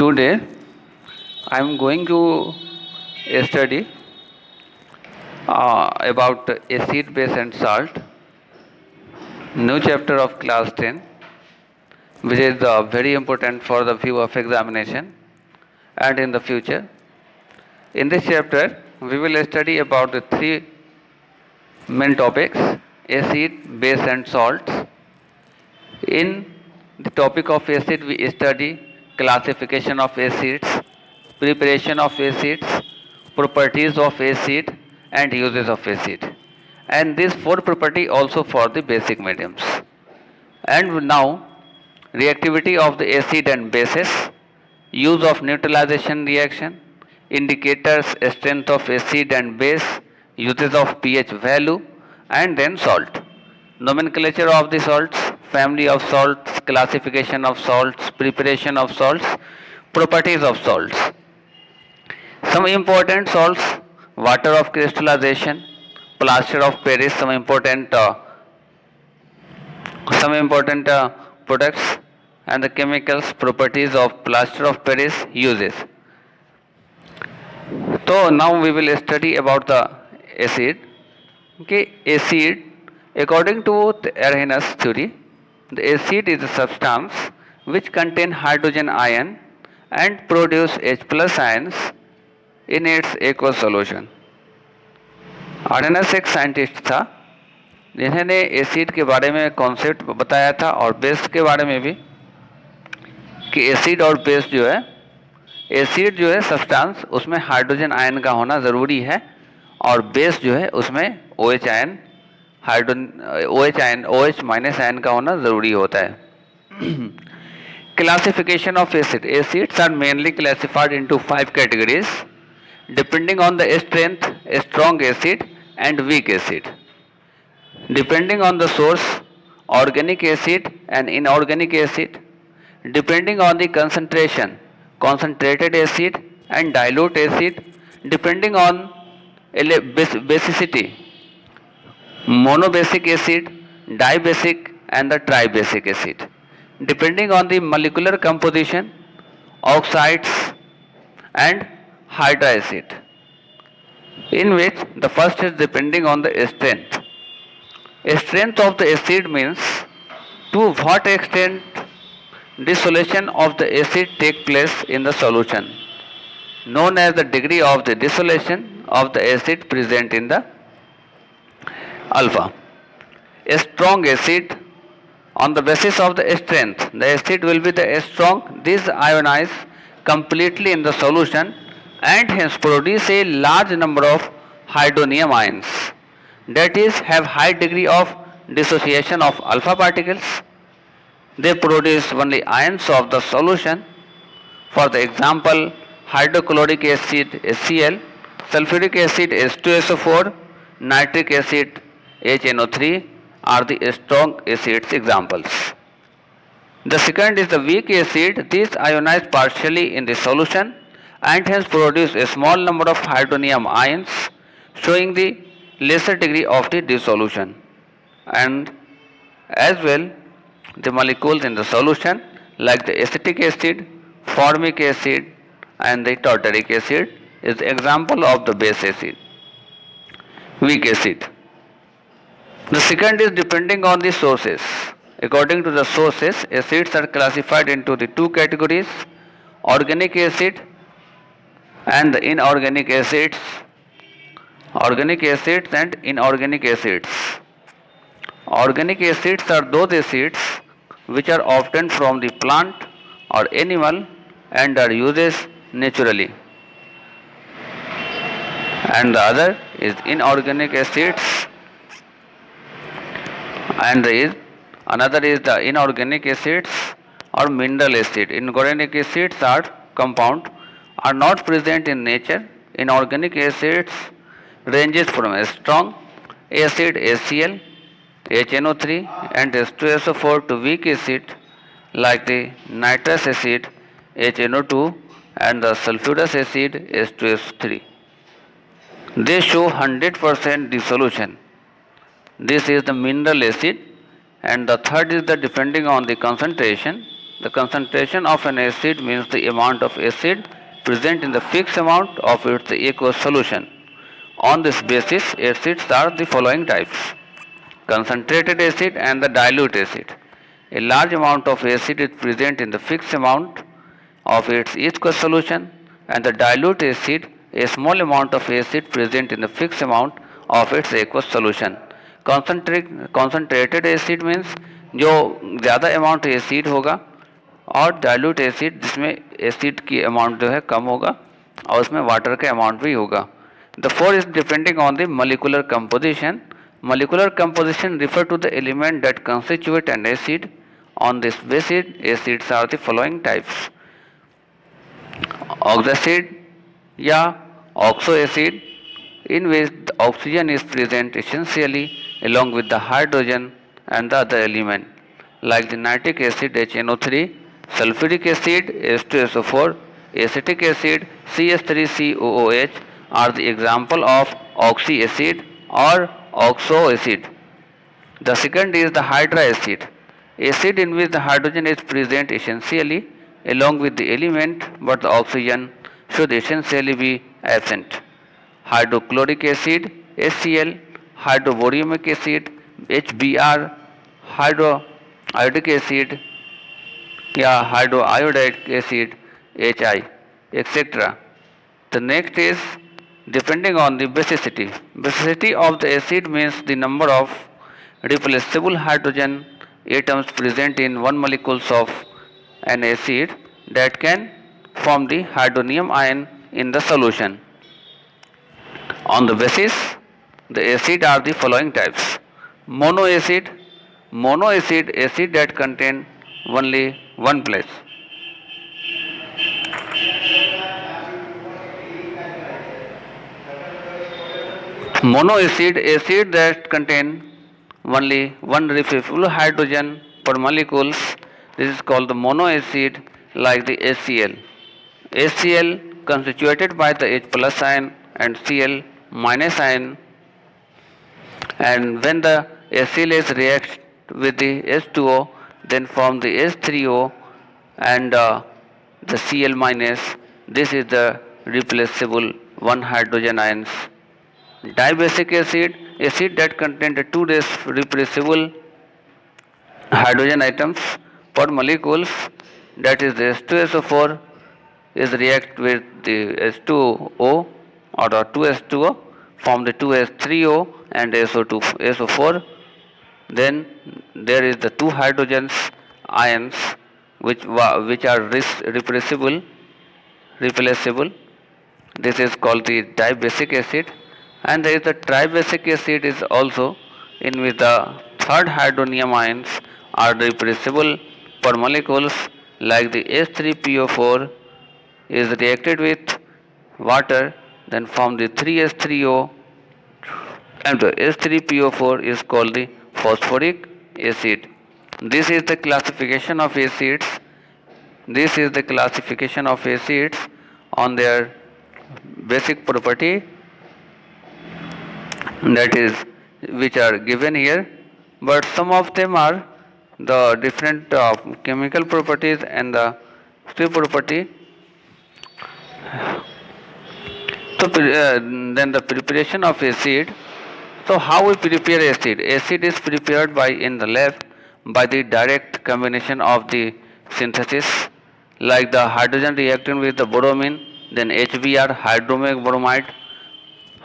Today I am going to study about acid, base, and salt. New chapter of class 10, which is very important for the view of examination and in the future. In this chapter, we will study about the three main topics: acid, base, and salts. In the topic of acid, we study classification of acids, preparation of acids, properties of acid, and uses of acid. And these four property also for the basic mediums. And now, reactivity of the acid and bases, use of neutralization reaction, indicators strength of acid and base, uses of pH value, and then salt. Nomenclature of the salts, family of salts, classification of salts, preparation of salts, properties of salts. Some important salts: water of crystallization, plaster of Paris, some important products, and the chemicals properties of plaster of Paris uses. So now we will study about the acid. Okay, acid, according to the Arrhenius theory, the acid is a substance which contain hydrogen ion and produce H plus ions in its aqueous solution. आर्यनस एक scientist था जिन्होंने acid के बारे में concept बताया था और base के बारे में भी, कि एसिड और बेस जो है, एसिड जो है सब्सटेंस, उसमें हाइड्रोजन आयन का होना ज़रूरी है, और बेस जो है उसमें OH ion, OH minus ion का होना ज़रूरी होता है. Classification of acid. Acids are mainly classified into 5 categories depending on the strength: strong acid and weak acid. Depending on the source: organic acid and inorganic acid. Depending on the concentration: concentrated acid and dilute acid. Depending on basicity: monobasic acid, dibasic, and the tribasic acid. Depending on the molecular composition: oxides and hydroacid. In which the first is depending on the strength. Strength of the acid means to what extent dissolution of the acid take place in the solution, known as the degree of the dissolution of the acid present in the alpha. A strong acid, on the basis of the strength, the acid will be the strong. This ionize completely in the solution and hence produce a large number of hydronium ions, that is, have high degree of dissociation of alpha particles. They produce only ions of the solution. For the example, hydrochloric acid HCl, sulfuric acid H2SO4, nitric acid HNO3 are the strong acids examples. The second is the weak acid. These ionize partially in the solution and hence produce a small number of hydronium ions, showing the lesser degree of the dissolution, and as well the molecules in the solution like the acetic acid, formic acid, and the tartaric acid is example of the base acid, weak acid. The second is depending on the sources. According to the sources, acids are classified into the two categories: organic acid and the inorganic acids. Organic acids and inorganic acids. Organic acids are those acids which are obtained from the plant or animal and are used naturally. And the other is inorganic acids, and another is the inorganic acids or mineral acid. Inorganic acids are compound, are not present in nature. Inorganic acids ranges from a strong acid HCl, HNO3, and H2SO4 to weak acid like the nitrous acid HNO2 and the sulfurous acid H2S3. They show 100% dissolution. This is the mineral acid. And the third is the depending on the concentration, The concentration of an acid means the amount of acid present in the fixed amount of its aqueous solution. On this basis, acids are the following types: concentrated acid and the dilute acid. A large amount of acid is present in the fixed amount of its aqueous solution, and the dilute acid, a small amount of acid present in the fixed amount of its aqueous solution. Concentrated acid means जो ज़्यादा amount acid होगा, और dilute acid जिसमें acid की amount जो है कम होगा और उसमें वाटर का अमाउंट भी होगा. The four is depending on the molecular composition. Molecular composition refer to the element that constitute an acid. On this basis, acids are the following types: oxacid या oxo acid, in which the oxygen is present essentially along with the hydrogen and the other element, like the nitric acid HNO3, sulfuric acid H2SO4, acetic acid CS3COOH are the example of oxy acid or oxo acid. The second is the hydra acid, acid in which the hydrogen is present essentially along with the element but the oxygen should essentially be absent. Hydrochloric acid HCl, hydroboriumic acid HBr, hydroiodic acid या hydroiodic acid HI, etc. The next is depending on the basicity. Basicity of the acid means the number of replaceable hydrogen atoms present in one molecules of an acid that can form the hydronium ion in the solution. On the basis, the acid are the following types: monoacid, acid that contain only one place. Monoacid, acid that contain only one replaceable hydrogen per molecules. This is called the monoacid, like the HCl. HCl constituted by the H plus ion and Cl minus ion, and when the HCl reacts with the H2O, then form the H3O and the Cl minus. This is the replaceable one hydrogen ions. Dibasic acid, acid that contain the two replaceable hydrogen atoms per molecules, that is the H2SO4 is react with the H2O or 2H2O, form the 2H3O and SO4. Then there is the two hydrogens ions which are replaceable. This is called the dibasic acid. And there is the tribasic acid is also, in which the third hydronium ions are replaceable per molecules, like the H3PO4 is reacted with water, then form the 3H3O, and the H3PO4 is called the phosphoric acid. This is the classification of acids. This is the classification of acids on their basic property, that is, which are given here, but some of them are the different chemical properties and the free property. So then the preparation of acid. So how we prepare acid? Acid is prepared by in the lab by the direct combination of the synthesis, like the hydrogen reacting with the bromine, then HBr,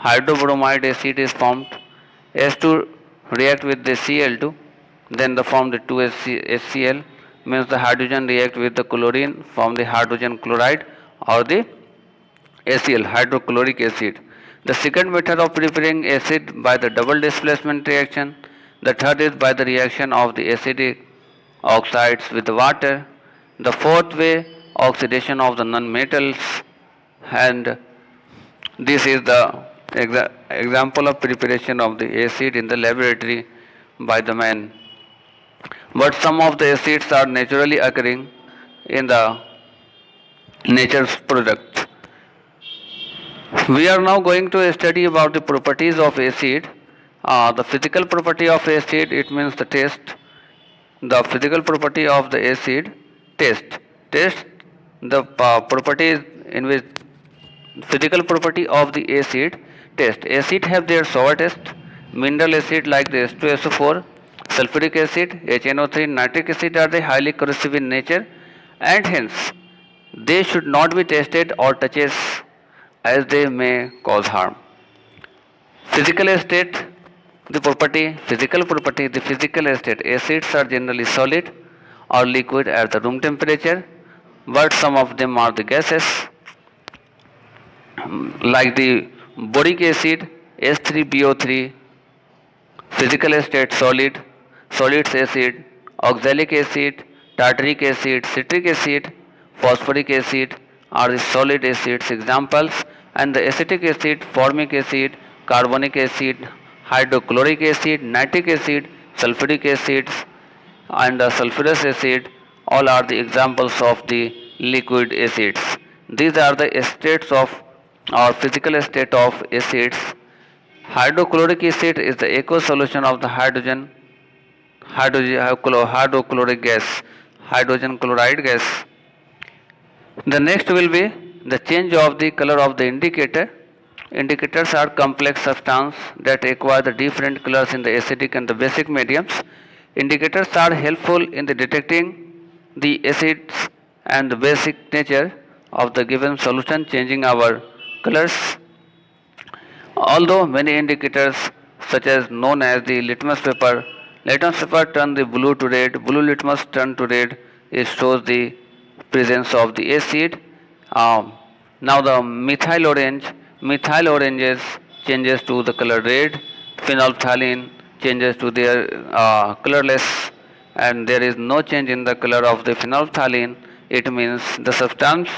hydrobromide acid is formed. H2 react with the Cl2, then the form the 2HCl, means the hydrogen react with the chlorine, form the hydrogen chloride or the HCl, hydrochloric acid. The second method of preparing acid by the double displacement reaction. The third is by the reaction of the acidic oxides with the water. The fourth way, oxidation of the non-metals, and this is the example of preparation of the acid in the laboratory by the man. But some of the acids are naturally occurring in the nature's products. We are now going to study about the properties of acid. The physical property of acid, it means the taste. The physical property of the acid, Test the properties in which physical property of the acid. Test acid have their sour taste. Mineral acid like the H2SO4, sulfuric acid, HNO3, nitric acid are the highly corrosive in nature, and hence they should not be tested or touches as they may cause harm. Physical state, the physical state, acids are generally solid or liquid at the room temperature, but some of them are the gases, like the boric acid, H3BO3, physical state solid, solids acid, oxalic acid, tartaric acid, citric acid, phosphoric acid are the solid acids examples, and the acetic acid, formic acid, carbonic acid, hydrochloric acid, nitric acid, sulfuric acids, and sulfurous acid all are the examples of the liquid acids. These are the states of or physical state of acids. Hydrochloric acid is the aqueous solution of the hydrochloric gas, hydrogen chloride gas. The next will be the change of the color of the indicator. Indicators are complex substances that acquire the different colors in the acidic and the basic mediums. Indicators are helpful in the detecting the acids and the basic nature of the given solution, changing our colors. Although many indicators, such as known as the litmus paper turn the blue to red, blue litmus turn to red, it shows the presence of the acid. Um, Now the methyl oranges changes to the color red, phenolphthalein changes to their colorless, and there is no change in the color of the phenolphthalein. It means the substance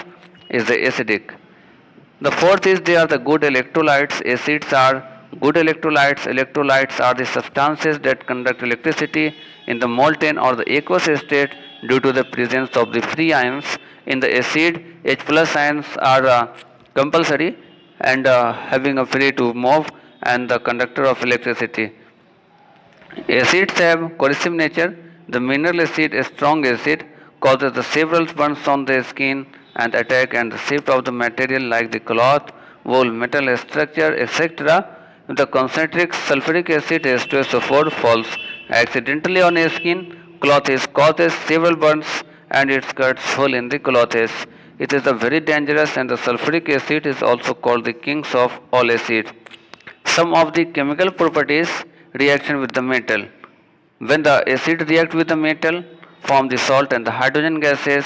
is the acidic. The fourth is they are the good electrolytes. Acids are good electrolytes. Electrolytes are the substances that conduct electricity in the molten or the aqueous state due to the presence of the free ions. In the acid, H plus ions are compulsory and having a free to move and the conductor of electricity. Acids have corrosive nature. The mineral acid, a strong acid, causes the several burns on the skin and attack and the shape of the material like the cloth, wool, metal structure, etc. If the concentric sulfuric acid H2SO4 falls accidentally on a skin, cloth is causes several burns and it cuts hole in the clothes. It is a very dangerous and the sulfuric acid is also called the kings of all acids. Some of the chemical properties reaction with the metal. When the acid react with the metal, form the salt and the hydrogen gases.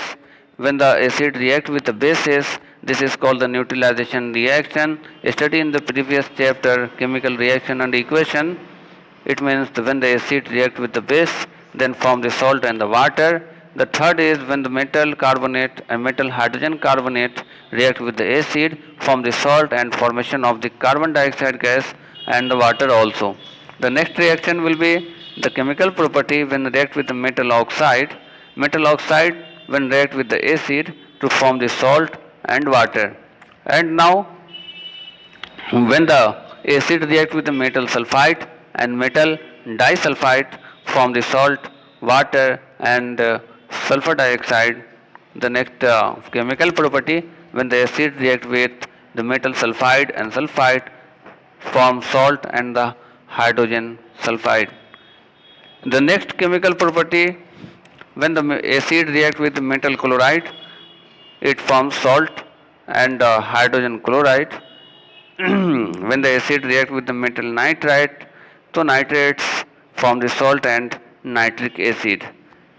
When the acid react with the bases, this is called the neutralization reaction. Study in the previous chapter chemical reaction and equation. It means when the acid react with the base, then form the salt and the water. The third is when the metal carbonate and metal hydrogen carbonate react with the acid, form the salt and formation of the carbon dioxide gas and the water also. The next reaction will be the chemical property when react with the metal oxide. Metal oxide when react with the acid to form the salt and water. And now when the acid react with the metal sulfide and metal disulfide form the salt, water and sulfur dioxide. The next chemical property when the acid react with the metal sulfide and sulfide form salt and the hydrogen sulfide. The next chemical property when the acid react with the metal chloride, it forms salt and hydrogen chloride. When the acid react with the metal nitrite, so nitrates form the salt and nitric acid.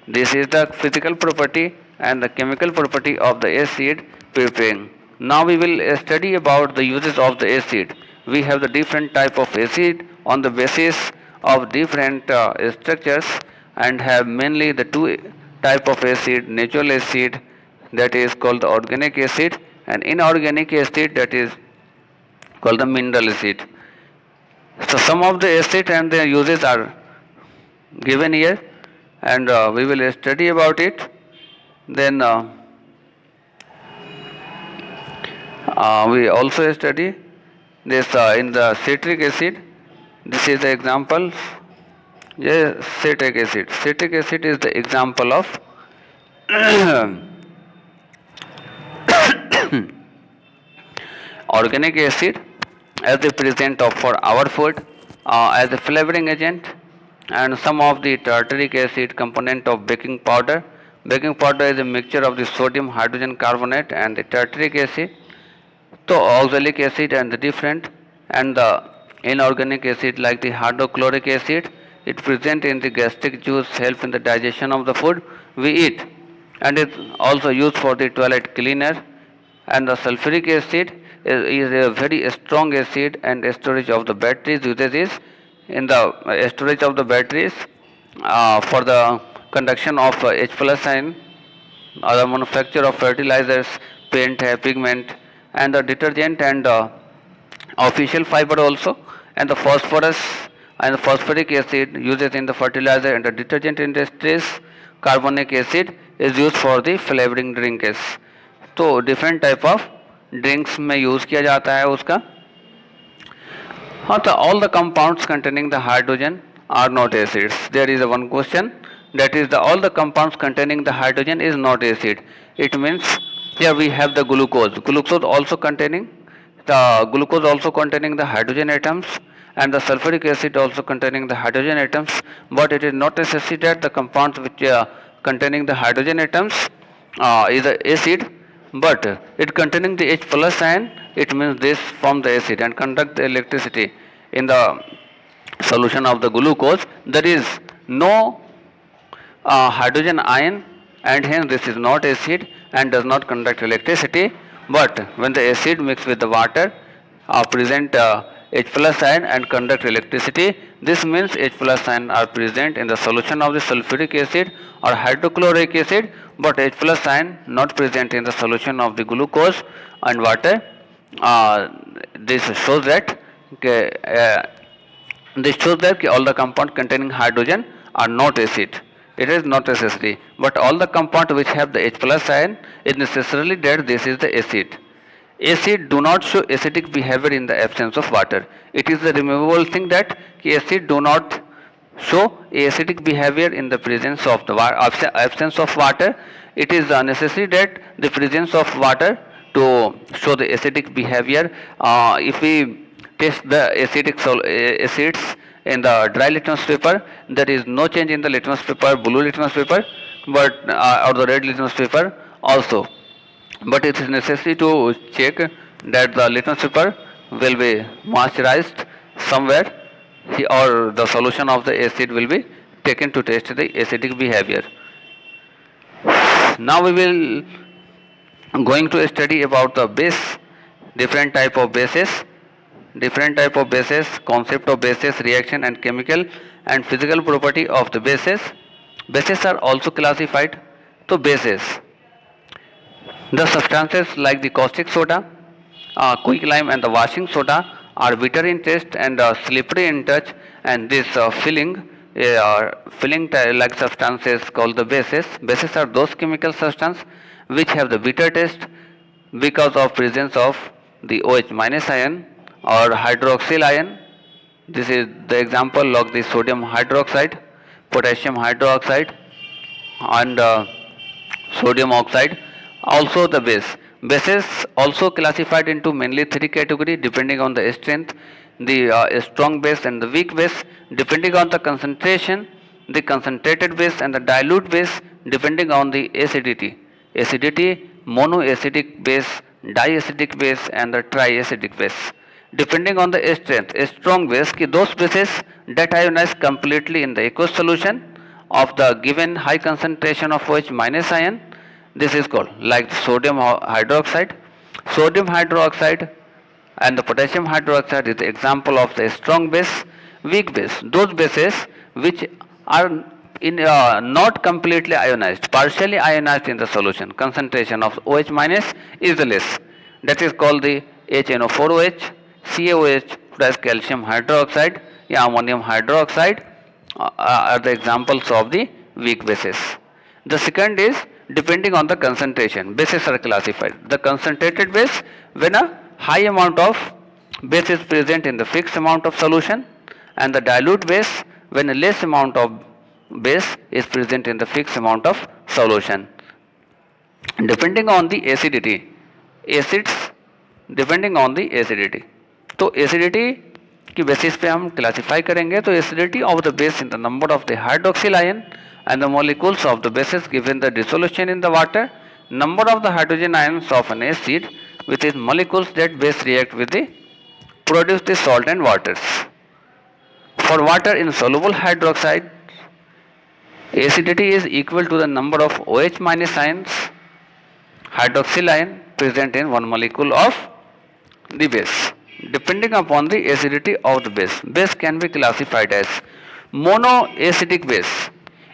This is the physical property and the chemical property of the acid preparing. Now we will study about the uses of the acid. We have the different type of acid on the basis of different structures and have mainly the two type of acid, natural acid that is called the organic acid and inorganic acid that is called the mineral acid. So some of the acid and their uses are given here and we will study about it. Then we also study this in the citric acid. This is the example. Yes, citric acid. Citric acid is the example of Organic acid as the present of for our food as a flavoring agent, and some of the tartaric acid component of baking powder. Baking powder is a mixture of the sodium hydrogen carbonate and the tartaric acid. So oxalic acid and the different, and the inorganic acid like the hydrochloric acid, it present in the gastric juice, help in the digestion of the food we eat, and it's also used for the toilet cleaner. And the sulfuric acid is a very strong acid, and storage of the batteries uses is in the storage of the batteries for the conduction of H plus ion, the manufacture of fertilizers, paint, pigment, and the detergent, and official fiber also, and the phosphorus and the phosphoric acid uses in the fertilizer and the detergent industries. Carbonic acid is used for the flavoring drinks. तो different type of drinks में use किया जाता है उसका. हाँ, तो all the compounds containing the hydrogen are not acids. There is one question, that is the all the compounds containing the hydrogen is not acid. It means here we have the glucose also containing the hydrogen atoms, and the sulfuric acid also containing the hydrogen atoms, but it is not necessary that the compounds which containing the hydrogen atoms is a acid, but it containing the H plus ion, it means this form the acid and conduct the electricity in the solution of the glucose. There is no hydrogen ion, and hence this is not acid and does not conduct electricity. But when the acid mixed with the water present H plus ion and conduct electricity, this means H plus ion are present in the solution of the sulfuric acid or hydrochloric acid, but H plus ion not present in the solution of the glucose and water. This shows that all the compounds containing hydrogen are not acid. It is not necessary, but all the compounds which have the H plus ion is necessarily that this is the acid. Acid do not show acidic behavior in the absence of water. It is the removable thing that acid do not show acidic behavior in the presence of the absence of water. It is necessary that the presence of water to show the acidic behavior. If we test the acids in the dry litmus paper, there is no change in the litmus paper, blue litmus paper, but or the red litmus paper also. But it is necessary to check that the litmus paper will be moisturized somewhere, or the solution of the acid will be taken to test the acidic behavior. Now we will going to study about the base, different type of bases, concept of bases, reaction and chemical and physical property of the bases. Bases are also classified. So bases, the substances like the caustic soda, quicklime and the washing soda are bitter in taste and slippery in touch, and this filling like substances called the bases. Bases are those chemical substances which have the bitter taste because of presence of the OH minus ion or hydroxyl ion. This is the example of the sodium hydroxide, potassium hydroxide, and sodium oxide. Also the base. Bases also classified into mainly three categories depending on the strength, the strong base and the weak base, depending on the concentration, the concentrated base and the dilute base, depending on the acidity. Acidity, monoacidic base, diacidic base and the triacidic base. Depending on the strength, a strong base, those bases that ionize completely in the aqueous solution of the given high concentration of OH minus ion. This is called like sodium hydroxide. Sodium hydroxide and the potassium hydroxide is the example of the strong base. Weak base, those bases which are not completely ionized, partially ionized in the solution. Concentration of OH minus is less. That is called the HNO4OH, CaOH plus calcium hydroxide, ammonium hydroxide are the examples of the weak bases. The second is depending on the concentration, bases are classified. The concentrated base, when a high amount of base is present in the fixed amount of solution, and the dilute base when a less amount of base is present in the fixed amount of solution. Depending on the acidity, acids depending on the acidity. तो acidity की basis पे हम classify करेंगे। तो acidity of the base in the number of the hydroxyl ion and the molecules of the bases given the dissolution in the water, number of the hydrogen ions of an acid with its molecules that base react with the produce the salt and waters. For water in soluble hydroxide, acidity is equal to the number of OH minus ions, hydroxyl ion present in one molecule of the base. Depending upon the acidity of the base can be classified as monoacidic base,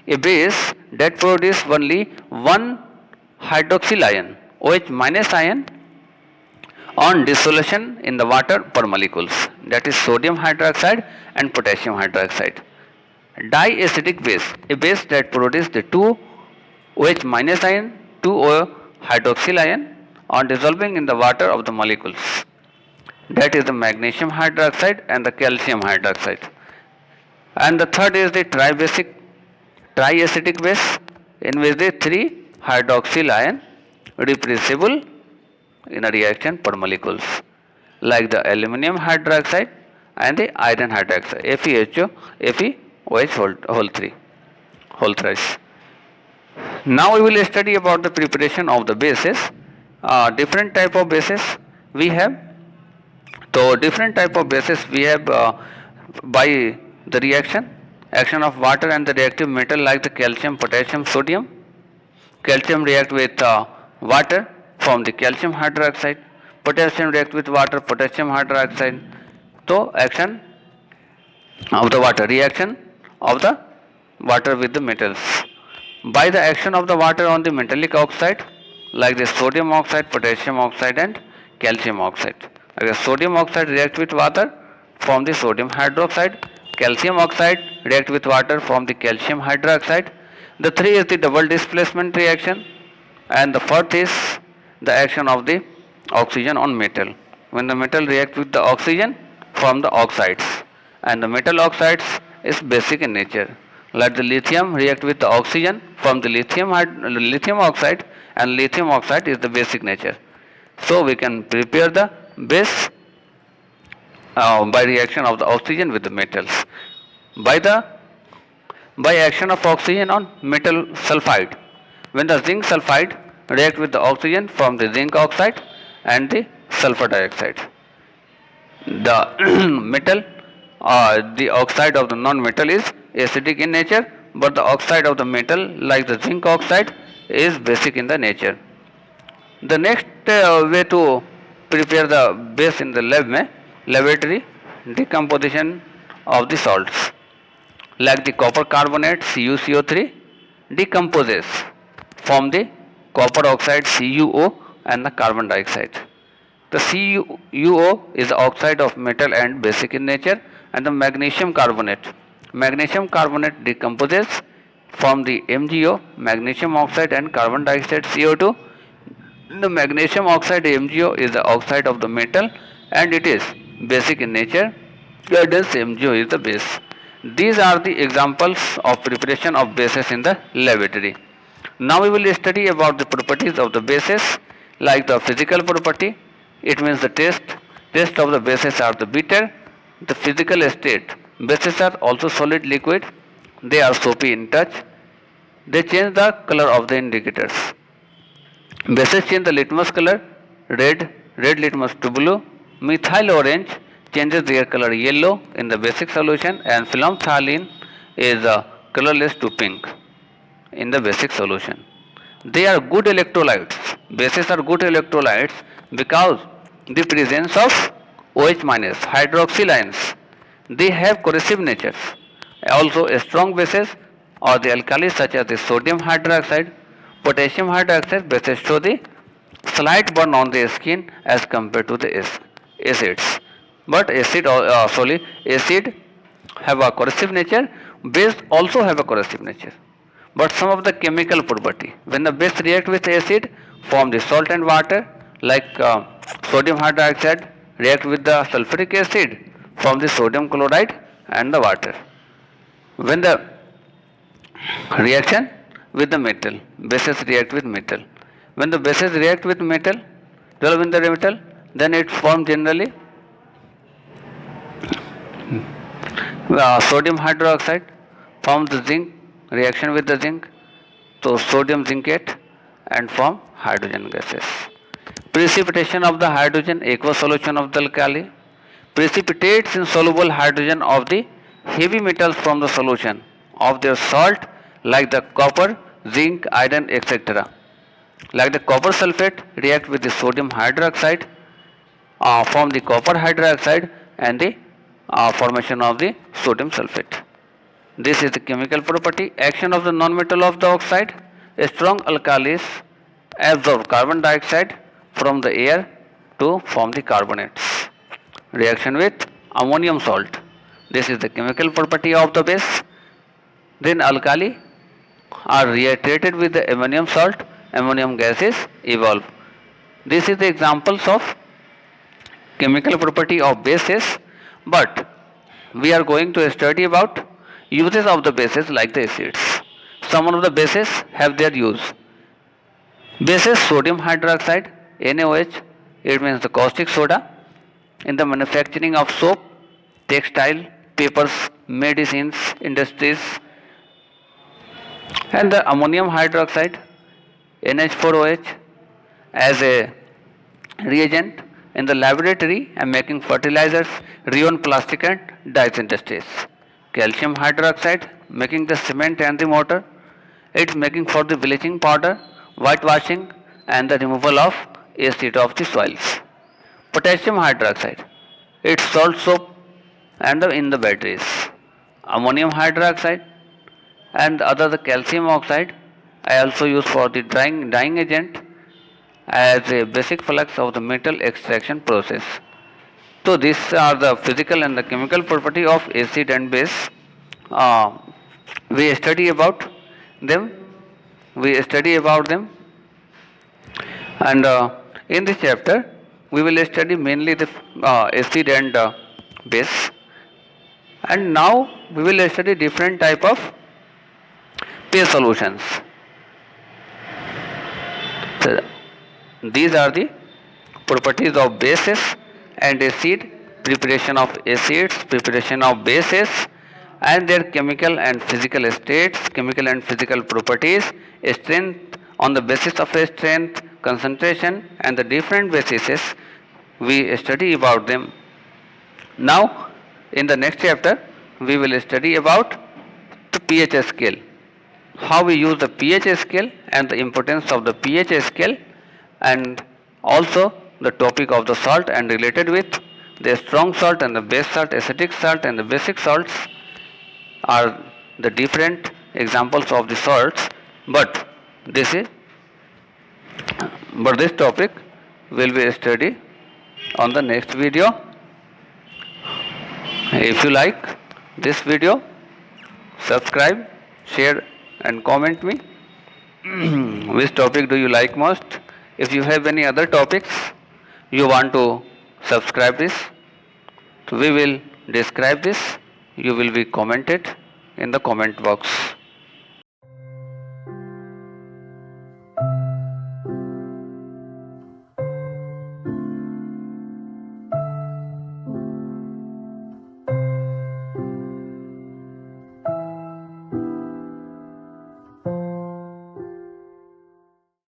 a base that produces only one hydroxyl ion, OH minus ion, on dissolution in the water per molecules, that is sodium hydroxide and potassium hydroxide. Diacidic base, a base that produces the two OH minus ion, 2O hydroxyl ion on dissolving in the water of the molecules, that is the magnesium hydroxide and the calcium hydroxide. And the third is the triacidic base, in which the 3 hydroxyl ion replaceable in a reaction per molecules, like the aluminum hydroxide and the iron hydroxide, FeHO, FeOH whole thrice. Now we will study about the preparation of the bases. Different type of bases we have. So different type of bases we have by the action of water and the reactive metal, like the calcium, potassium, sodium. Calcium react with water, form the calcium hydroxide. Potassium react with water, potassium hydroxide. So action of the water, reaction of the water with the metals. By the action of the water on the metallic oxide, like the sodium oxide, potassium oxide and calcium oxide. Again, sodium oxide react with water, form the sodium hydroxide. Calcium oxide react with water, form the calcium hydroxide. The three is the double displacement reaction, and the fourth is the action of the oxygen on metal. When the metal react with the oxygen, form the oxides, and the metal oxides is basic in nature. Let the lithium react with the oxygen, form the lithium oxide, and lithium oxide is the basic nature. So we can prepare the base by reaction of the oxygen with the metals. By action of oxygen on metal sulfide, when the zinc sulfide react with the oxygen, form the zinc oxide and the sulfur dioxide. The metal, the oxide of the non-metal is acidic in nature, but the oxide of the metal, like the zinc oxide, is basic in the nature. The next way to prepare the base in the laboratory, decomposition of the salts, like the copper carbonate CuCO3 decomposes, form the copper oxide CuO and the carbon dioxide. The CuO is the oxide of metal and basic in nature, and the magnesium carbonate decomposes, form the MgO, magnesium oxide and carbon dioxide CO2. The magnesium oxide MgO is the oxide of the metal and it is basic in nature, hence MgO is the base. These are the examples of preparation of bases in the laboratory. Now we will study about the properties of the bases, like the physical property. It means the taste of the bases are the bitter. The physical state, bases are also solid liquid, they are soapy in touch, they change the color of the indicators. Bases change the litmus color, red litmus to blue. Methyl orange changes their color yellow in the basic solution, and phenolphthalein is colorless to pink in the basic solution. They are good electrolytes. Bases are good electrolytes because the presence of OH minus hydroxyl ions. They have corrosive natures. Also, strong bases or the alkalis such as the sodium hydroxide, potassium hydroxide bases show the slight burn on the skin as compared to the acids. But acid have a corrosive nature. Base also have a corrosive nature. But some of the chemical property, when the base react with acid, form the salt and water, like sodium hydroxide react with the sulfuric acid, form the sodium chloride and the water. When the reaction with the metal, bases react with metal. When the bases react with metal, dissolve in the metal, then it forms generally sodium hydroxide, forms the zinc, reaction with the zinc, so sodium zincate and form hydrogen gases. Precipitation of the hydrogen aqueous solution of the alkali precipitates insoluble hydrogen of the heavy metals from the solution of their salt like the copper, zinc, iron, etc. Like the copper sulfate react with the sodium hydroxide, form the copper hydroxide and the formation of the sodium sulfate. This is the chemical property. Action of the non-metal of the oxide. Strong alkalis absorb carbon dioxide from the air to form the carbonates. Reaction with ammonium salt. This is the chemical property of the base. Then alkali are reiterated with the ammonium salt. Ammonium gases evolve. This is the examples of chemical property of bases, but we are going to study about uses of the bases like the acids. Some of the bases have their use. Bases sodium hydroxide, NaOH, it means the caustic soda, in the manufacturing of soap, textile, papers, medicines, industries, and the ammonium hydroxide, NH4OH, as a reagent in the laboratory and making fertilizers, rayon plastic and dyes industries. Calcium hydroxide making the cement and the mortar. It's making for the bleaching powder, whitewashing and the removal of acid of the soils. Potassium hydroxide, it's salt soap and in the batteries. Ammonium hydroxide and other the calcium oxide I also use for the dyeing agent as a basic flux of the metal extraction process. So these are the physical and the chemical property of acid and base. Uh, we study about them. We study about them, and in this chapter we will study mainly the acid and base. And now we will study different type of pH solutions. So, these are the properties of bases and acid, preparation of acids, preparation of bases, and their chemical and physical states, chemical and physical properties, strength on the basis of a strength, concentration, and the different bases. We study about them. Now, in the next chapter, we will study about the pH scale. How we use the pH scale and the importance of the pH scale, and also the topic of the salt and related with the strong salt and the base salt, acidic salt and the basic salts are the different examples of the salts, but this is but this topic will be studied on the next video. If you like this video, subscribe, share and comment me which topic do you like most. If you have any other topics you want to subscribe this, so we will describe this, you will be commented in the comment box.